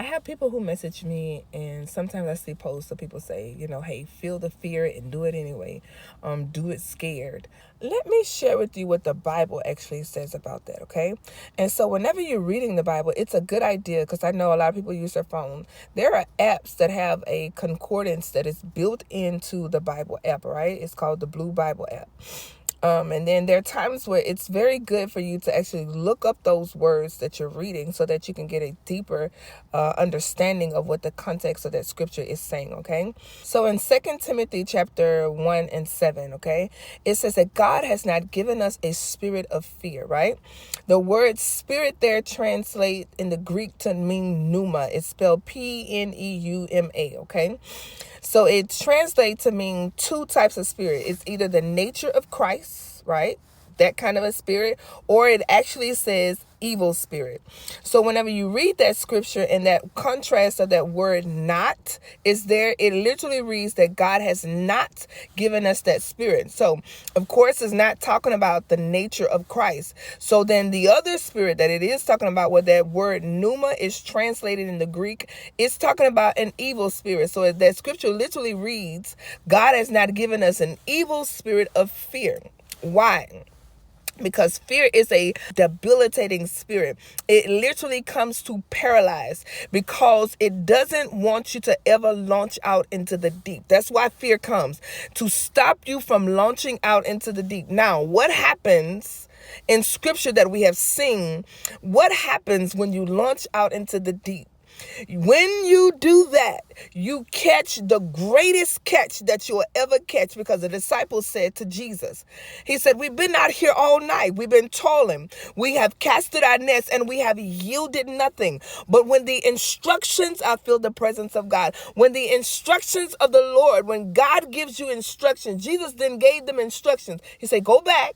I have people who message me, and sometimes I see posts of people say, hey, feel the fear and do it anyway. Do it scared. Let me share with you what the Bible actually says about that, okay? And so whenever you're reading the Bible, it's a good idea, because I know a lot of people use their phone. There are apps that have a concordance that is built into the Bible app, right? It's called the Blue Bible app. And then there are times where it's very good for you to actually look up those words that you're reading so that you can get a deeper understanding of what the context of that scripture is saying, okay? So in 2 Timothy chapter 1 and 7, okay, it says that God has not given us a spirit of fear, right? The word spirit there translate in the Greek to mean pneuma. It's spelled Pneuma, okay? So it translates to mean two types of spirit. It's either the nature of Christ, right? That kind of a spirit, or it actually says evil spirit. So whenever you read that scripture and that contrast of that word not is there, it literally reads that God has not given us that spirit. So of course it's not talking about the nature of Christ. So then the other spirit that it is talking about, where that word pneuma is translated in the Greek, it's talking about an evil spirit. So that scripture literally reads, God has not given us an evil spirit of fear. Why? Because fear is a debilitating spirit. It literally comes to paralyze, because it doesn't want you to ever launch out into the deep. That's why fear comes, to stop you from launching out into the deep. Now, what happens in scripture that we have seen? What happens when you launch out into the deep? When you do that, you catch the greatest catch that you'll ever catch, because the disciples said to Jesus, he said, we've been out here all night. We've been toiling. We have casted our nets and we have yielded nothing. But when the instructions, I feel the presence of God. When the instructions of the Lord, when God gives you instructions, Jesus then gave them instructions. He said, go back.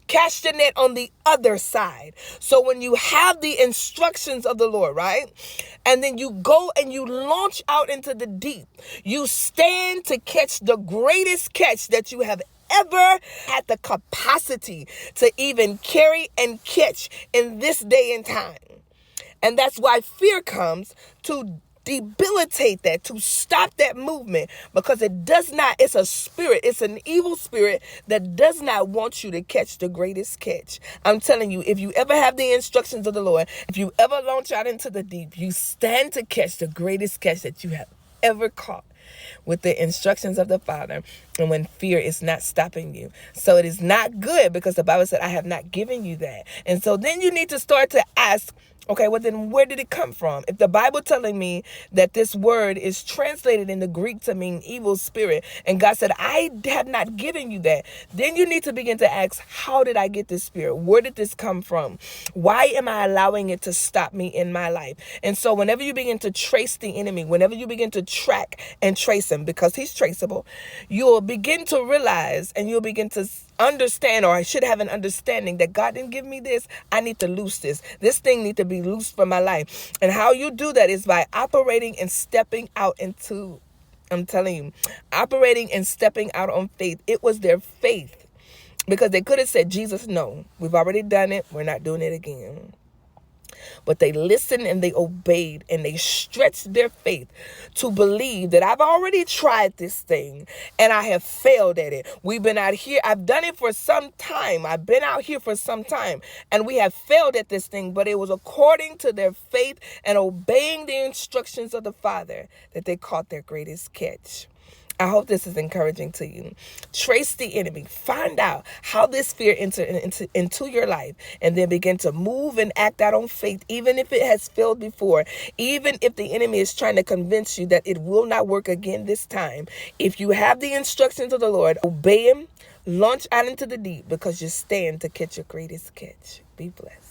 Cast your net on the other side. So when you have the instructions of the Lord, right? And then you go and you launch out into the deep, you stand to catch the greatest catch that you have ever had the capacity to even carry and catch in this day and time. And that's why fear comes, to debilitate that, to stop that movement, because it's a spirit, it's an evil spirit that does not want you to catch the greatest catch. I'm telling you, if you ever have the instructions of the Lord, if you ever launch out into the deep, you stand to catch the greatest catch that you have ever caught with the instructions of the Father, and when fear is not stopping you. So it is not good, because the Bible said, I have not given you that. And so then you need to start to ask, okay, well then where did it come from? If the Bible telling me that this word is translated in the Greek to mean evil spirit, and God said, I have not given you that, then you need to begin to ask, how did I get this spirit? Where did this come from? Why am I allowing it to stop me in my life? And so whenever you begin to trace the enemy, whenever you begin to track and trace him, because he's traceable, you'll begin to realize, and you'll begin to understand, or I should have an understanding, that God didn't give me this. I need to loose this. This thing need to be loosed from my life. And how you do that is by operating and stepping out into, I'm telling you, operating and stepping out on faith. It was their faith, because they could have said, Jesus, no, we've already done it. We're not doing it again. But they listened and they obeyed, and they stretched their faith to believe that I've already tried this thing and I have failed at it. We've been out here. I've done it for some time. I've been out here for some time, and we have failed at this thing. But it was according to their faith and obeying the instructions of the Father that they caught their greatest catch. I hope this is encouraging to you. Trace the enemy. Find out how this fear entered into your life, and then begin to move and act out on faith, even if it has failed before, even if the enemy is trying to convince you that it will not work again this time. If you have the instructions of the Lord, obey him, launch out into the deep, because you stand to catch your greatest catch. Be blessed.